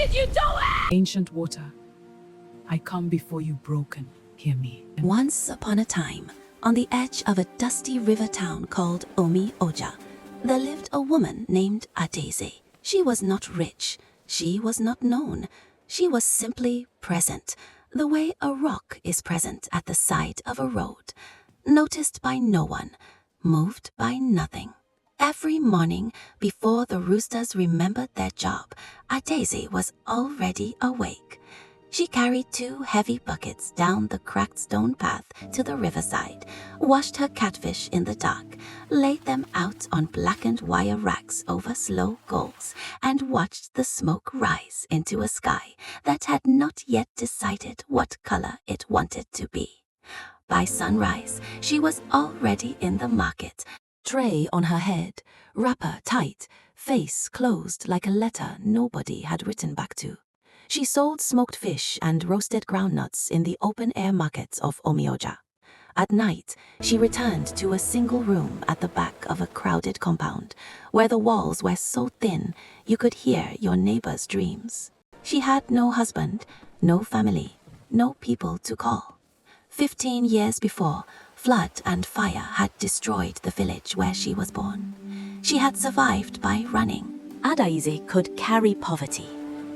did you do it? Ancient water, I come before you broken. Hear me. Once upon a time, on the edge of a dusty river town called Omi-Oja, there lived a woman named Adaeze. She was not rich. She was not known. She was simply present, the way a rock is present at the side of a road, noticed by no one, moved by nothing. Every morning, before the roosters remembered their job, Adaeze was already awake. She carried 2 heavy buckets down the cracked stone path to the riverside, washed her catfish in the dark, laid them out on blackened wire racks over slow coals, and watched the smoke rise into a sky that had not yet decided what color it wanted to be. By sunrise, she was already in the market, tray on her head, wrapper tight, face closed like a letter nobody had written back to. She sold smoked fish and roasted groundnuts in the open-air markets of Omi-Oja. At night, she returned to a single room at the back of a crowded compound, where the walls were so thin you could hear your neighbor's dreams. She had no husband, no family, no people to call. 15 years before, flood and fire had destroyed the village where she was born. She had survived by running. Adaeze could carry poverty.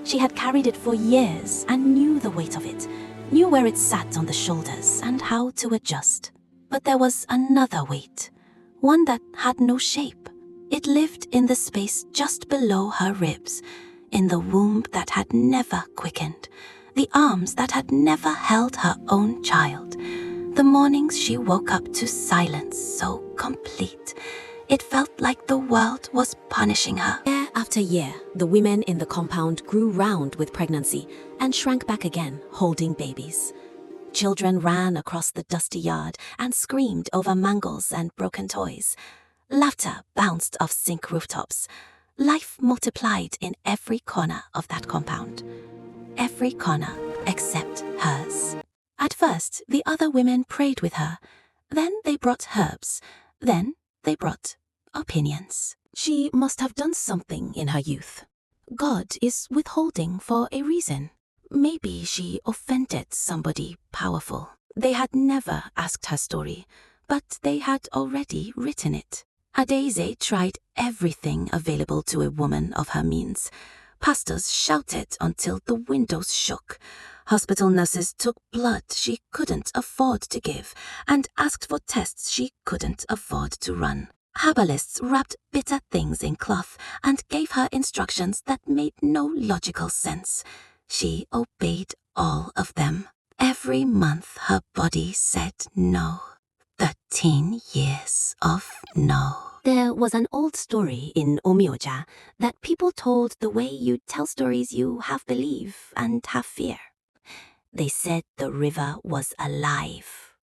She had carried it for years and knew the weight of it, knew where it sat on the shoulders and how to adjust. But there was another weight, one that had no shape. It lived in the space just below her ribs, in the womb that had never quickened, the arms that had never held her own child. The mornings she woke up to silence so complete, it felt like the world was punishing her. Year after year, the women in the compound grew round with pregnancy and shrank back again, holding babies. Children ran across the dusty yard and screamed over mangles and broken toys. Laughter bounced off zinc rooftops. Life multiplied in every corner of that compound. Every corner except hers. At first, the other women prayed with her. Then they brought herbs. Then they brought opinions. She must have done something in her youth. God is withholding for a reason. Maybe she offended somebody powerful. They had never asked her story, but they had already written it. Adaeze tried everything available to a woman of her means. Pastors shouted until the windows shook. Hospital nurses took blood she couldn't afford to give and asked for tests she couldn't afford to run. Herbalists wrapped bitter things in cloth and gave her instructions that made no logical sense. She obeyed all of them. Every month her body said no. 13 years of no. There was an old story in Omi-Oja that people told the way you tell stories you half believe and half fear. They said the river was alive.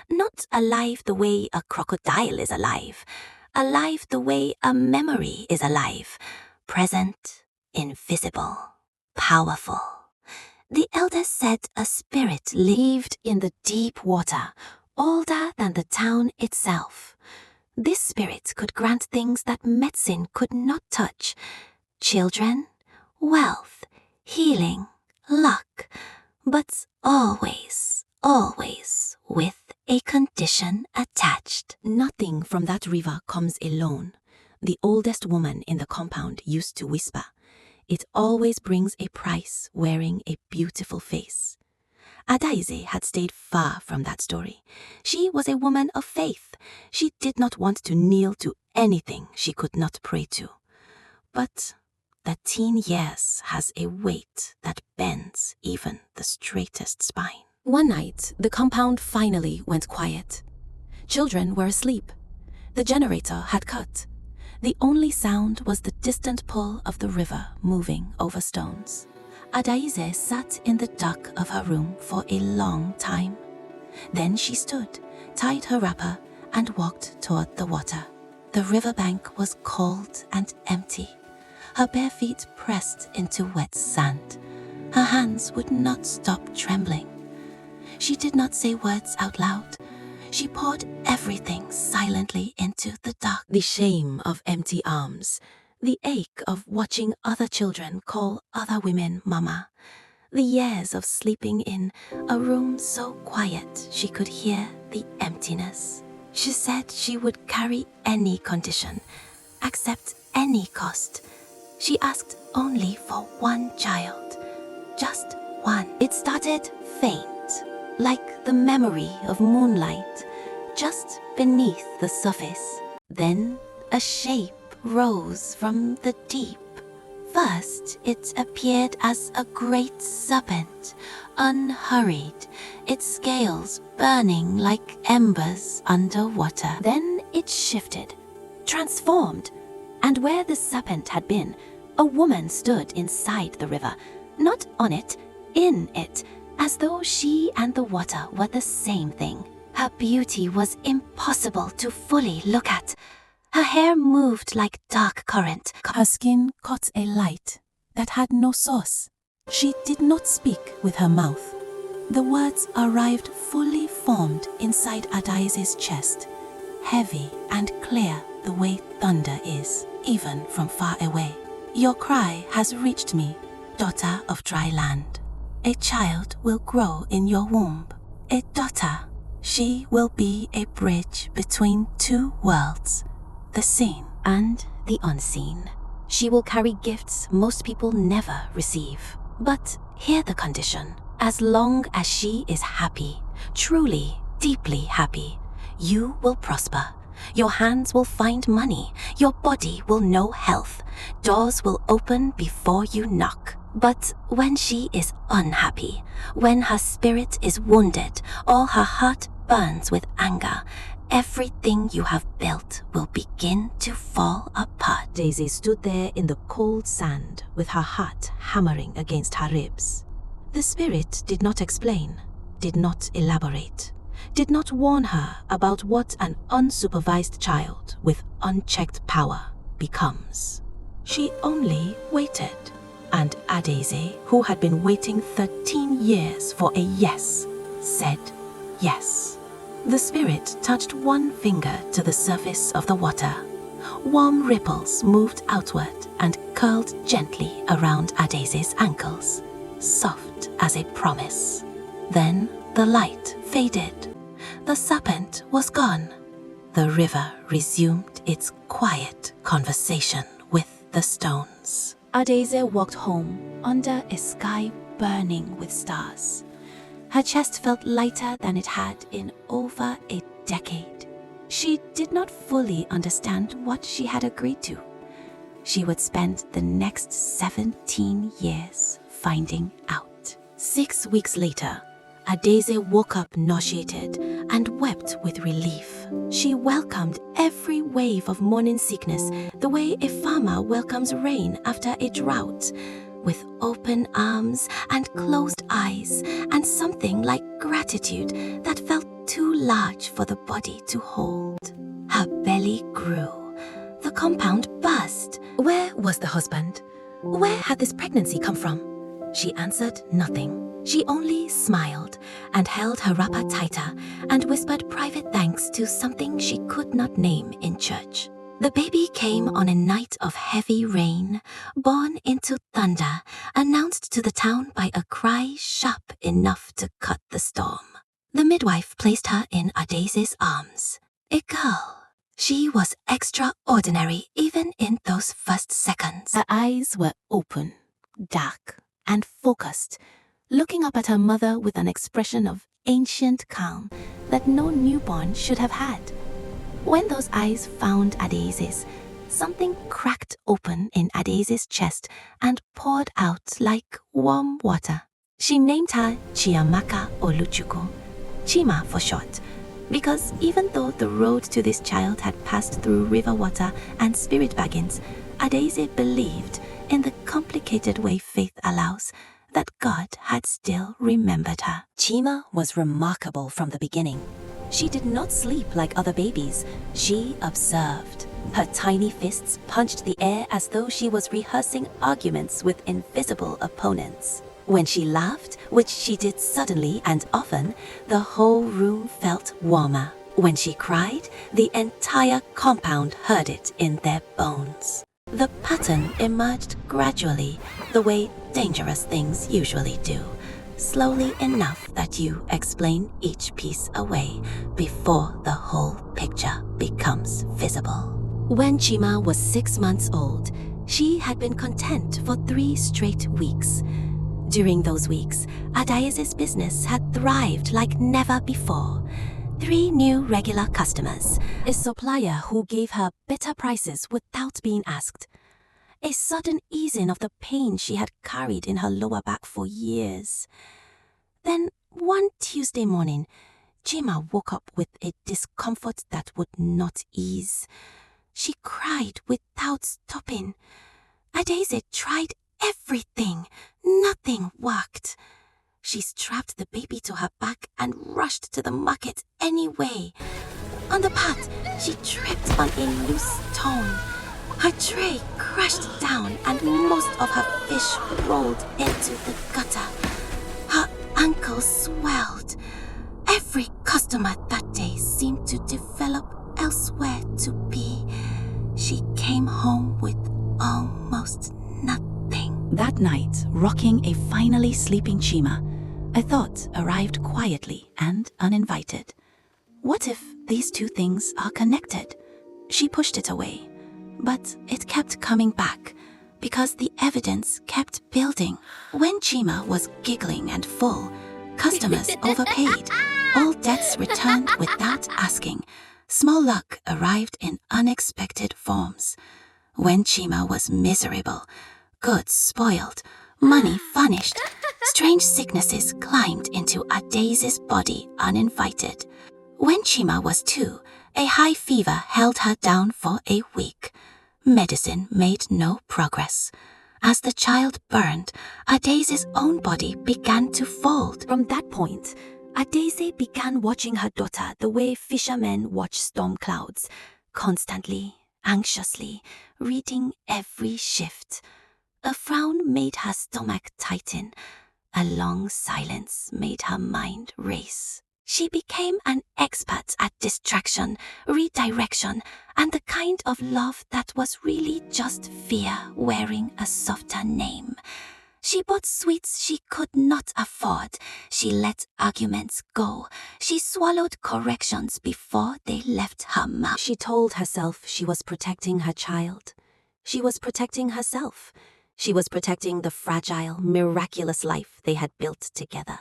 Not alive the way a crocodile is alive. Alive the way a memory is alive. Present, invisible, powerful. The elders said a spirit lived in the deep water, older than the town itself. This spirit could grant things that medicine could not touch. Children, wealth, healing, luck. But always, always with a condition attached. Nothing from that river comes alone. The oldest woman in the compound used to whisper. It always brings a price wearing a beautiful face. Adaeze had stayed far from that story. She was a woman of faith. She did not want to kneel to anything she could not pray to. But 13 years has a weight that bends even the straightest spine. One night, the compound finally went quiet. Children were asleep. The generator had cut. The only sound was the distant pull of the river moving over stones. Adaeze sat in the dark of her room for a long time. Then she stood, tied her wrapper, and walked toward the water. The riverbank was cold and empty. Her bare feet pressed into wet sand. Her hands would not stop trembling. She did not say words out loud. She poured everything silently into the dark. The shame of empty arms, The ache of watching other children call other women mama. The years of sleeping in a room so quiet she could hear the emptiness. She said she would carry any condition, accept any cost. She asked only for one child, just one. It started faint, like the memory of moonlight, just beneath the surface. Then a shape rose from the deep. First, it appeared as a great serpent, unhurried, its scales burning like embers underwater. Then it shifted, transformed, and where the serpent had been, a woman stood inside the river, not on it, in it, as though she and the water were the same thing. Her beauty was impossible to fully look at. Her hair moved like dark current. Her skin caught a light that had no source. She did not speak with her mouth. The words arrived fully formed inside Adaeze's chest, heavy and clear the way thunder is, even from far away. Your cry has reached me, daughter of dry land. A child will grow in your womb. A daughter. She will be a bridge between two worlds, the seen and the unseen. She will carry gifts most people never receive. But hear the condition. As long as she is happy, truly, deeply happy, you will prosper. Your hands will find money. Your body will know health. Doors will open before you knock. But when she is unhappy, when her spirit is wounded, or her heart burns with anger, everything you have built will begin to fall apart. Daisy stood there in the cold sand with her heart hammering against her ribs. The spirit did not explain, did not elaborate, did not warn her about what an unsupervised child with unchecked power becomes. She only waited. And Adaeze, who had been waiting 13 years for a yes, said yes. The spirit touched one finger to the surface of the water. Warm ripples moved outward and curled gently around Adaeze's ankles, soft as a promise. Then the light faded. The serpent was gone. The river resumed its quiet conversation with the stones. Adaeze walked home under a sky burning with stars. Her chest felt lighter than it had in over a decade. She did not fully understand what she had agreed to. She would spend the next 17 years finding out. 6 weeks later, Adaeze woke up nauseated and wept with relief. She welcomed every wave of morning sickness the way a farmer welcomes rain after a drought, with open arms and closed eyes and something like gratitude that felt too large for the body to hold. Her belly grew. The compound burst. Where was the husband? Where had this pregnancy come from? She answered nothing. She only smiled and held her wrapper tighter and whispered private thanks to something she could not name in church. The baby came on a night of heavy rain, born into thunder, announced to the town by a cry sharp enough to cut the storm. The midwife placed her in Adaeze's arms. A girl. She was extraordinary even in those first seconds. Her eyes were open, dark, and focused, looking up at her mother with an expression of ancient calm that no newborn should have had. When those eyes found Adaeze's, something cracked open in Adaeze's chest and poured out like warm water. She named her Chiamaka Oluchukwu, Chima for short, because even though the road to this child had passed through river water and spirit baggins, Adaeze believed, in the complicated way faith allows, that God had still remembered her. Chima was remarkable from the beginning. She did not sleep like other babies. She observed. Her tiny fists punched the air as though she was rehearsing arguments with invisible opponents. When she laughed, which she did suddenly and often, the whole room felt warmer. When she cried, the entire compound heard it in their bones. The pattern emerged gradually, the way dangerous things usually do, slowly enough that you explain each piece away before the whole picture becomes visible. When Chima was 6 months old, she had been content for 3 straight weeks. During those weeks, Adaeze's business had thrived like never before. 3 new regular customers, a supplier who gave her better prices without being asked, a sudden easing of the pain she had carried in her lower back for years. Then, one Tuesday morning, Chima woke up with a discomfort that would not ease. She cried without stopping. Adaeze tried everything. Nothing worked. She strapped the baby to her back and rushed to the market anyway. On the path, she tripped on a loose stone. Her tray crashed down and most of her fish rolled into the gutter. Her ankles swelled. Every customer that day seemed to develop elsewhere to be. She came home with almost nothing. That night, rocking a finally sleeping Chima, a thought arrived quietly and uninvited. What if these two things are connected? She pushed it away, but it kept coming back because the evidence kept building. When Chima was giggling and full, customers overpaid. All debts returned without asking. Small luck arrived in unexpected forms. When Chima was miserable, goods spoiled, money vanished, strange sicknesses climbed into Adaeze's body uninvited. When Chima was 2, a high fever held her down for a week. Medicine made no progress. As the child burned, Adaeze's own body began to fold. From that point, Adaeze began watching her daughter the way fishermen watch storm clouds, constantly, anxiously, reading every shift. A frown made her stomach tighten. A long silence made her mind race. She became an expert at distraction, redirection, and the kind of love that was really just fear wearing a softer name. She bought sweets she could not afford. She let arguments go. She swallowed corrections before they left her mouth. She told herself she was protecting her child. She was protecting herself. She was protecting the fragile, miraculous life they had built together.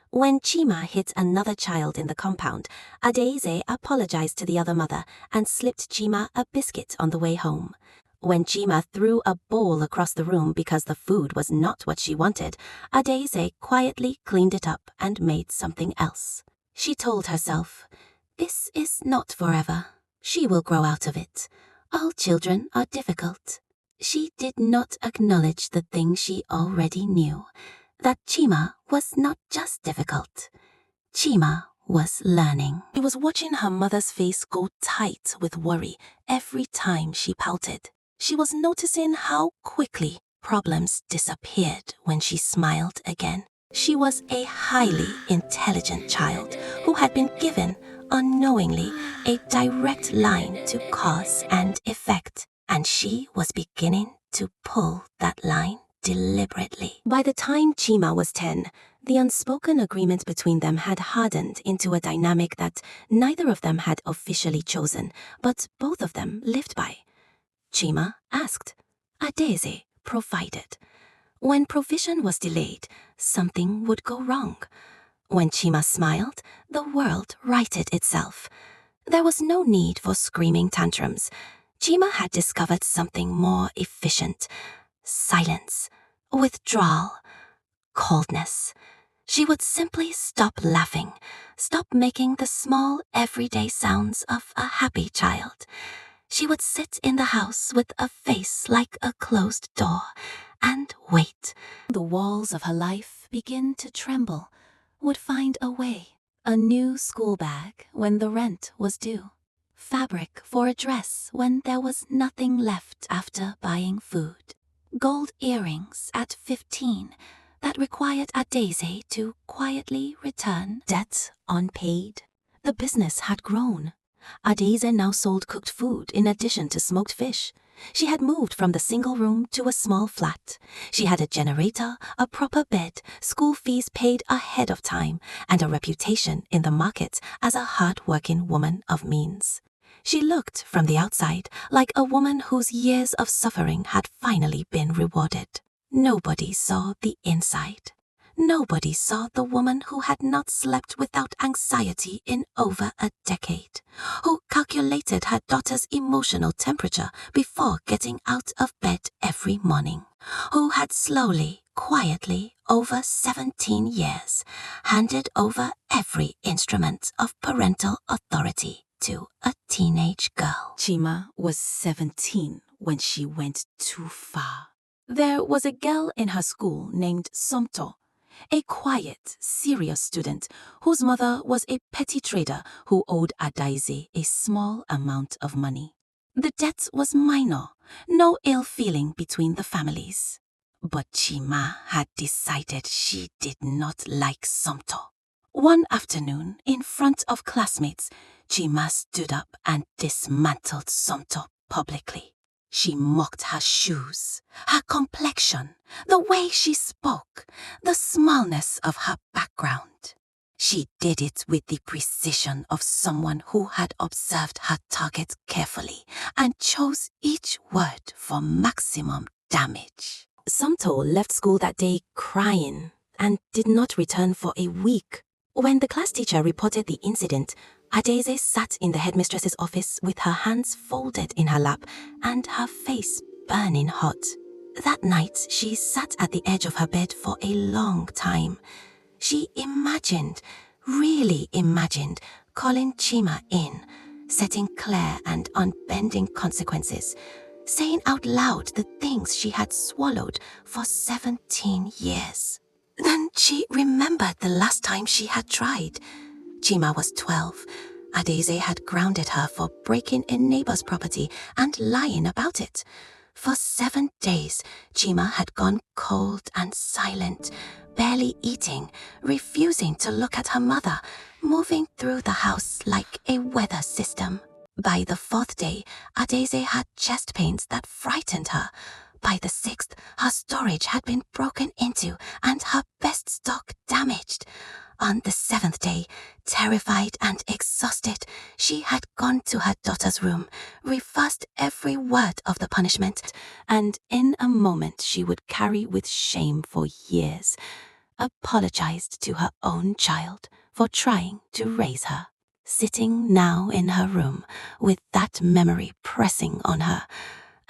When Chima hit another child in the compound, Adaeze apologized to the other mother and slipped Chima a biscuit on the way home. When Chima threw a bowl across the room because the food was not what she wanted, Adaeze quietly cleaned it up and made something else. She told herself, "This is not forever. She will grow out of it. All children are difficult." She did not acknowledge the thing she already knew, that Chima was not just difficult. Chima was learning. She was watching her mother's face go tight with worry every time she pouted. She was noticing how quickly problems disappeared when she smiled again. She was a highly intelligent child who had been given, unknowingly, a direct line to cause and effect, and she was beginning to pull that line deliberately. By the time Chima was 10, the unspoken agreement between them had hardened into a dynamic that neither of them had officially chosen, but both of them lived by. Chima asked. Adaeze provided. When provision was delayed, something would go wrong. When Chima smiled, the world righted itself. There was no need for screaming tantrums. Chima had discovered something more efficient. Silence, withdrawal, coldness. She would simply stop laughing, stop making the small, everyday sounds of a happy child. She would sit in the house with a face like a closed door and wait. The walls of her life begin to tremble, would find a way. A new school bag when the rent was due. Fabric for a dress when there was nothing left after buying food. Gold earrings at 15 that required Adaeze to quietly return. Debt unpaid. The business had grown. Adaeze now sold cooked food in addition to smoked fish. She had moved from the single room to a small flat. She had a generator, a proper bed, school fees paid ahead of time, and a reputation in the market as a hard-working woman of means. She looked from the outside like a woman whose years of suffering had finally been rewarded. Nobody saw the inside. Nobody saw the woman who had not slept without anxiety in over a decade, who calculated her daughter's emotional temperature before getting out of bed every morning, who had slowly, quietly, over 17 years, handed over every instrument of parental authority to a teenage girl. Chima was 17 when she went too far. There was a girl in her school named Somto, a quiet, serious student whose mother was a petty trader who owed Adaeze a small amount of money. The debt was minor, no ill feeling between the families. But Chima had decided she did not like Somto. One afternoon, in front of classmates, Chima stood up and dismantled Somto publicly. She mocked her shoes, her complexion, the way she spoke, the smallness of her background. She did it with the precision of someone who had observed her target carefully and chose each word for maximum damage. Somto left school that day crying and did not return for a week. When the class teacher reported the incident, Adaeze sat in the headmistress's office with her hands folded in her lap and her face burning hot. That night, she sat at the edge of her bed for a long time. She imagined, really imagined, calling Chima in, setting clear and unbending consequences, saying out loud the things she had swallowed for 17 years. Then she remembered the last time she had tried. Chima was 12. Adaeze had grounded her for breaking a neighbor's property and lying about it. For 7 days, Chima had gone cold and silent, barely eating, refusing to look at her mother, moving through the house like a weather system. By the 4th day, Adaeze had chest pains that frightened her. By the 6th, her storage had been broken into and her best stock damaged. On the 7th day, terrified and exhausted, she had gone to her daughter's room, reversed every word of the punishment, and in a moment she would carry with shame for years, apologized to her own child for trying to raise her. Sitting now in her room, with that memory pressing on her,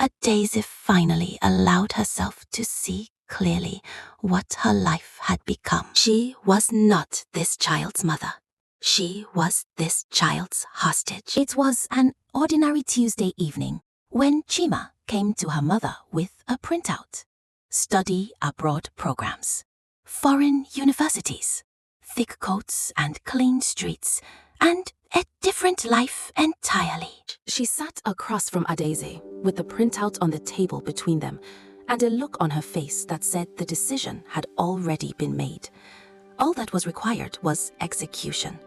Adaeze finally allowed herself to see clearly what her life had become. She was not this child's mother. She was this child's hostage. It was an ordinary Tuesday evening when Chima came to her mother with a printout. Study abroad programs, foreign universities, thick coats and clean streets, and a different life entirely. She sat across from Adaeze with the printout on the table between them and a look on her face that said the decision had already been made. All that was required was execution.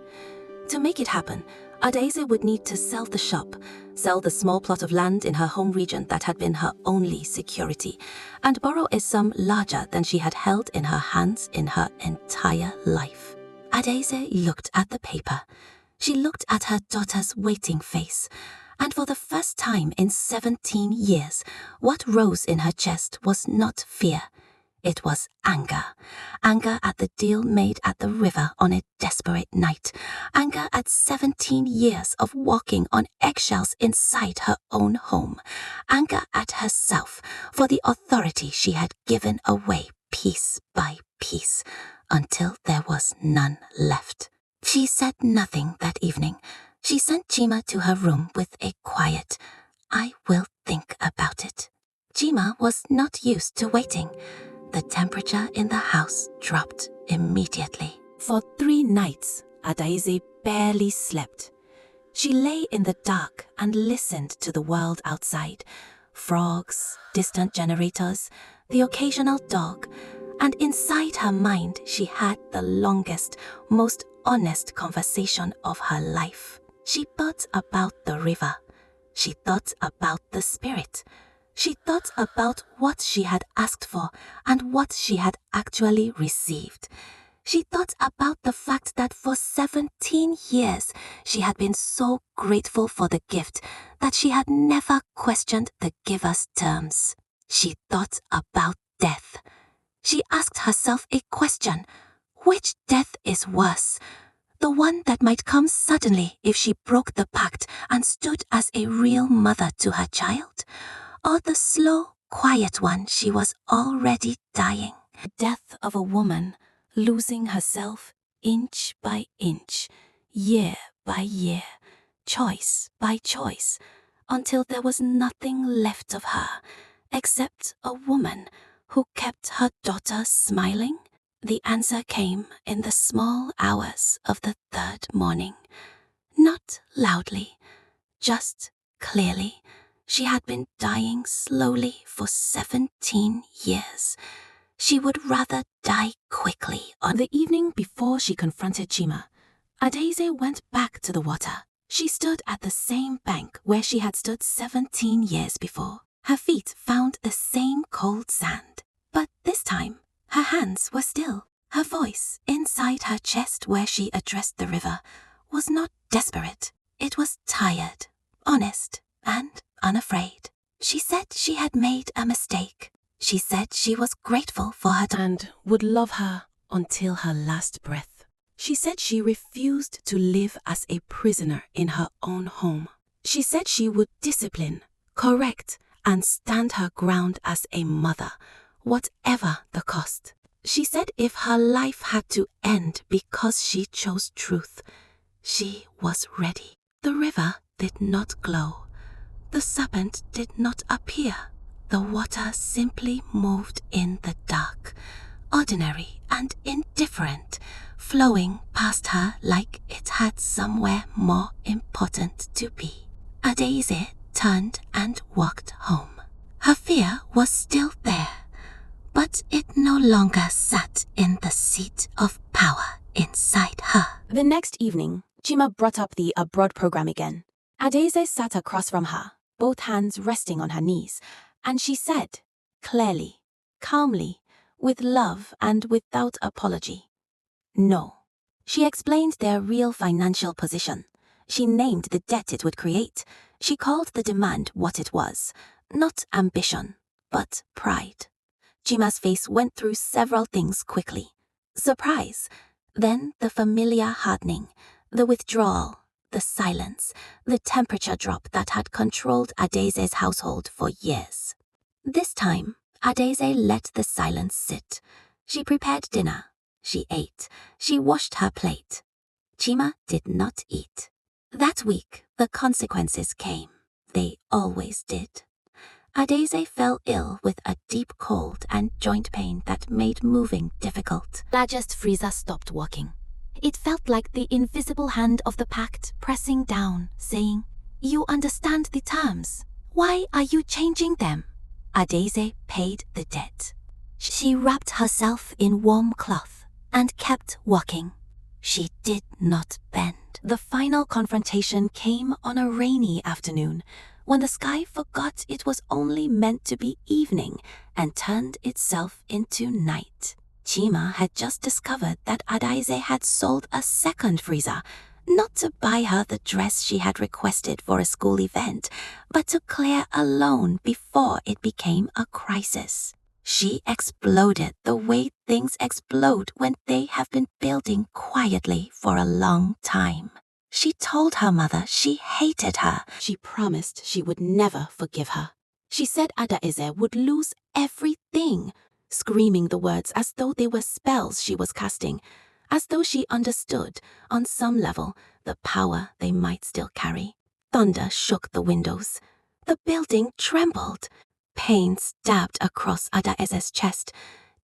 To make it happen, Adaeze would need to sell the shop, sell the small plot of land in her home region that had been her only security, and borrow a sum larger than she had held in her hands in her entire life. Adaeze looked at the paper. She looked at her daughter's waiting face, and for the first time in 17 years, what rose in her chest was not fear. It was anger. Anger at the deal made at the river on a desperate night. Anger at 17 years of walking on eggshells inside her own home. Anger at herself for the authority she had given away piece by piece until there was none left. She said nothing that evening. She sent Chima to her room with a quiet, "I will think about it." Chima was not used to waiting. The temperature in the house dropped immediately. For 3 nights, Adaeze barely slept. She lay in the dark and listened to the world outside. Frogs, distant generators, the occasional dog, and inside her mind she had the longest, most honest conversation of her life. She thought about the river. She thought about the spirit. She thought about what she had asked for and what she had actually received. She thought about the fact that for 17 years she had been so grateful for the gift that she had never questioned the giver's terms. She thought about death. She asked herself a question. Which death is worse? The one that might come suddenly if she broke the pact and stood as a real mother to her child? Or the slow, quiet one she was already dying? The death of a woman losing herself inch by inch, year by year, choice by choice, until there was nothing left of her except a woman who kept her daughter smiling? The answer came in the small hours of the third morning. Not loudly, just clearly. She had been dying slowly for 17 years. She would rather die quickly. On the evening before she confronted Chima, Adaeze went back to the water. She stood at the same bank where she had stood 17 years before. Her feet found the same cold sand. But this time, her hands were still. Her voice, inside her chest where she addressed the river, was not desperate. It was tired, honest, and unafraid. She said she had made a mistake. She said she was grateful for her and would love her until her last breath. She said she refused to live as a prisoner in her own home. She said she would discipline, correct, and stand her ground as a mother, whatever the cost. She said if her life had to end because she chose truth, she was ready. The river did not glow. The serpent did not appear. The water simply moved in the dark, ordinary and indifferent, flowing past her like it had somewhere more important to be. Adaeze turned and walked home. Her fear was still there, but it no longer sat in the seat of power inside her. The next evening, Chima brought up the abroad program again. Adaeze sat across from her, both hands resting on her knees, and she said, clearly, calmly, with love and without apology, no. She explained their real financial position. She named the debt it would create. She called the demand what it was, not ambition, but pride. Chima's face went through several things quickly. Surprise, then the familiar hardening, the withdrawal, the silence, the temperature drop that had controlled Adaeze's household for years. This time, Adaeze let the silence sit. She prepared dinner. She ate. She washed her plate. Chima did not eat. That week, the consequences came. They always did. Adaeze fell ill with a deep cold and joint pain that made moving difficult. Largest freezer stopped working. It felt like the invisible hand of the pact pressing down, saying, "You understand the terms. Why are you changing them?" Adaeze paid the debt. She wrapped herself in warm cloth and kept walking. She did not bend. The final confrontation came on a rainy afternoon, when the sky forgot it was only meant to be evening and turned itself into night. Chima had just discovered that Adaeze had sold a second freezer, not to buy her the dress she had requested for a school event, but to clear a loan before it became a crisis. She exploded the way things explode when they have been building quietly for a long time. She told her mother she hated her. She promised she would never forgive her. She said Adaeze would lose everything, screaming the words as though they were spells she was casting, as though she understood, on some level, the power they might still carry. Thunder shook the windows. The building trembled. Pain stabbed across Adaeze's chest,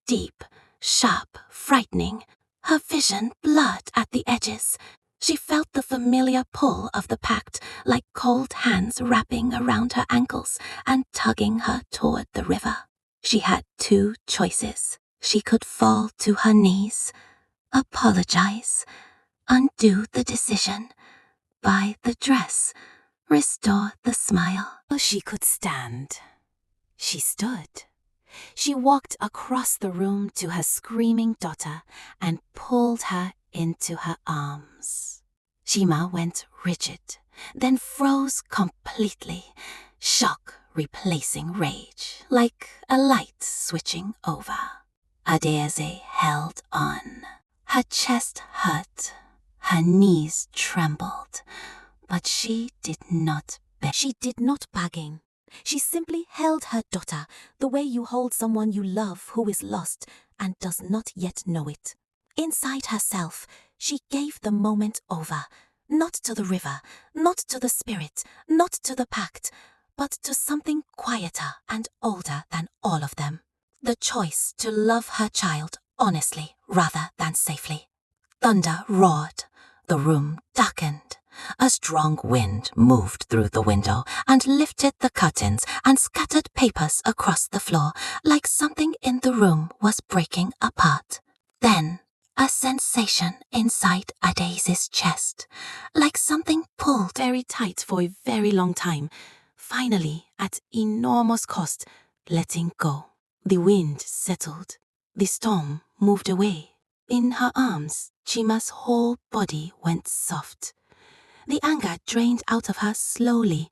deep, sharp, frightening. Her vision blurred at the edges. She felt the familiar pull of the pact, like cold hands wrapping around her ankles and tugging her toward the river. She had two choices. She could fall to her knees, apologize, undo the decision, buy the dress, restore the smile. Or she could stand. She stood. She walked across the room to her screaming daughter and pulled her into her arms. Chima went rigid, then froze completely, shock replacing rage, like a light switching over. Adaeze held on. Her chest hurt, her knees trembled, but she did not beg. She did not bargain. She simply held her daughter the way you hold someone you love who is lost and does not yet know it. Inside herself, she gave the moment over, not to the river, not to the spirit, not to the pact, but to something quieter and older than all of them. The choice to love her child honestly rather than safely. Thunder roared. The room darkened. A strong wind moved through the window and lifted the curtains and scattered papers across the floor like something in the room was breaking apart. Then, a sensation inside Adaeze's chest, like something pulled very tight for a very long time, finally, at enormous cost, letting go. The wind settled. The storm moved away. In her arms, Chima's whole body went soft. The anger drained out of her slowly,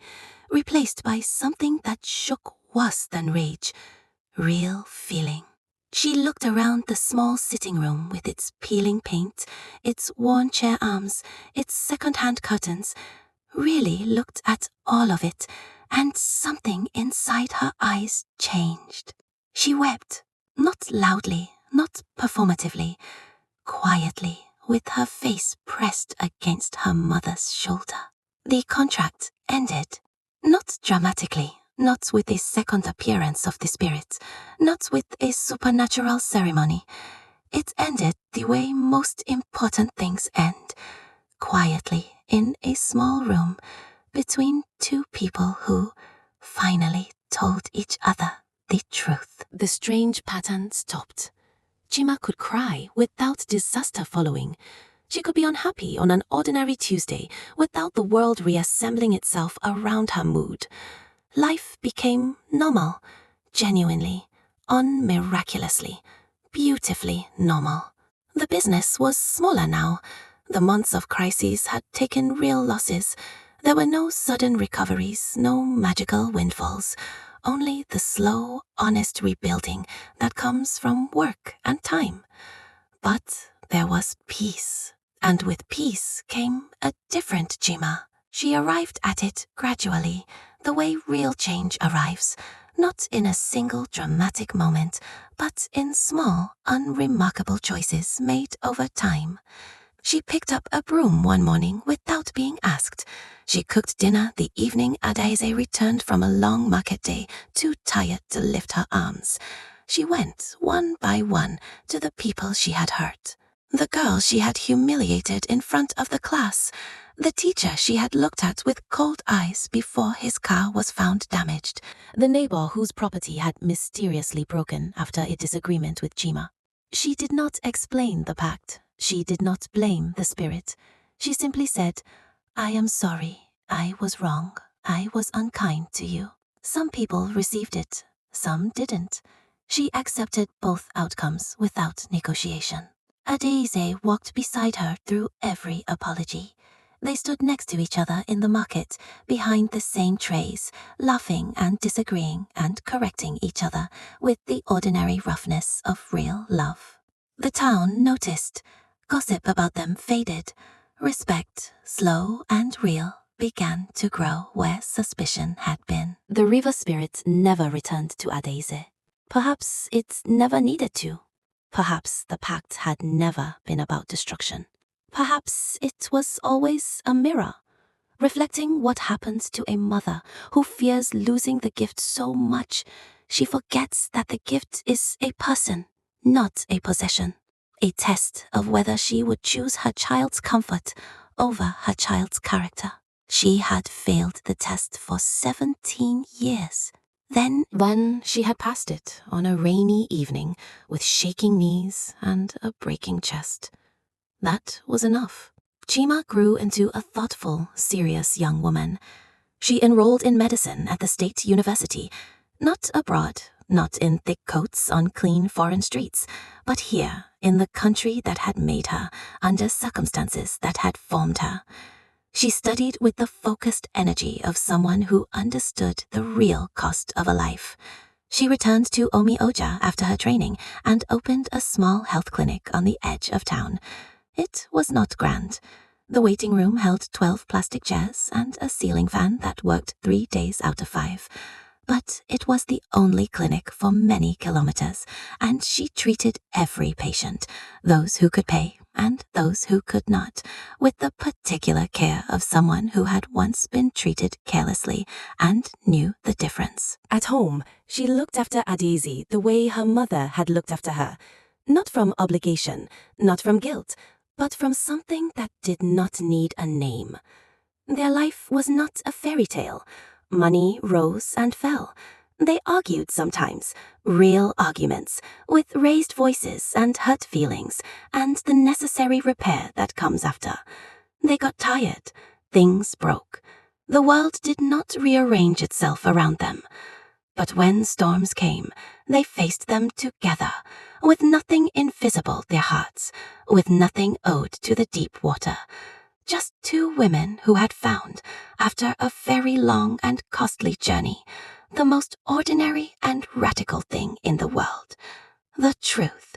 replaced by something that shook worse than rage, real feeling. She looked around the small sitting room with its peeling paint, its worn chair arms, its second-hand curtains, really looked at all of it, and something inside her eyes changed. She wept, not loudly, not performatively, quietly, with her face pressed against her mother's shoulder. The contract ended, not dramatically, not with a second appearance of the spirit, not with a supernatural ceremony. It ended the way most important things end, quietly in a small room between two people who finally told each other the truth. The strange pattern stopped. Chima could cry without disaster following. She could be unhappy on an ordinary Tuesday without the world reassembling itself around her mood. Life became normal, genuinely, unmiraculously, beautifully normal. The business was smaller now. The months of crises had taken real losses. There were no sudden recoveries, no magical windfalls. Only the slow, honest rebuilding that comes from work and time. But there was peace, and with peace came a different Chima. She arrived at it gradually, the way real change arrives, not in a single dramatic moment, but in small, unremarkable choices made over time. She picked up a broom one morning without being asked. She cooked dinner the evening Adaeze returned from a long market day, too tired to lift her arms. She went, one by one, to the people she had hurt. The girl she had humiliated in front of the class. The teacher she had looked at with cold eyes before his car was found damaged. The neighbor whose property had mysteriously broken after a disagreement with Chima. She did not explain the pact. She did not blame the spirit. She simply said, "I am sorry. I was wrong. I was unkind to you." Some people received it. Some didn't. She accepted both outcomes without negotiation. Adaeze walked beside her through every apology. They stood next to each other in the market, behind the same trays, laughing and disagreeing and correcting each other with the ordinary roughness of real love. The town noticed. Gossip about them faded. Respect, slow and real, began to grow where suspicion had been. The river spirit never returned to Adaeze. Perhaps it never needed to. Perhaps the pact had never been about destruction. Perhaps it was always a mirror, reflecting what happens to a mother who fears losing the gift so much she forgets that the gift is a person, not a possession. A test of whether she would choose her child's comfort over her child's character. She had failed the test for 17 years. Then she had passed it on a rainy evening with shaking knees and a breaking chest. That was enough. Chima grew into a thoughtful, serious young woman. She enrolled in medicine at the state university. Not abroad, not in thick coats on clean foreign streets, but here, in the country that had made her, under circumstances that had formed her. She studied with the focused energy of someone who understood the real cost of a life. She returned to Omi Oja after her training and opened a small health clinic on the edge of town. It was not grand. The waiting room held 12 plastic chairs and a ceiling fan that worked 3 days out of 5. But it was the only clinic for many kilometers, and she treated every patient, those who could pay and those who could not, with the particular care of someone who had once been treated carelessly and knew the difference. At home, she looked after Adaeze the way her mother had looked after her, not from obligation, not from guilt, but from something that did not need a name. Their life was not a fairy tale. Money rose and fell. They argued sometimes, real arguments, with raised voices and hurt feelings, and the necessary repair that comes after. They got tired. Things broke. The world did not rearrange itself around them. But when storms came, they faced them together, with nothing invisible their hearts, with nothing owed to the deep water. Just 2 women who had found, after a very long and costly journey, the most ordinary and radical thing in the world, the truth.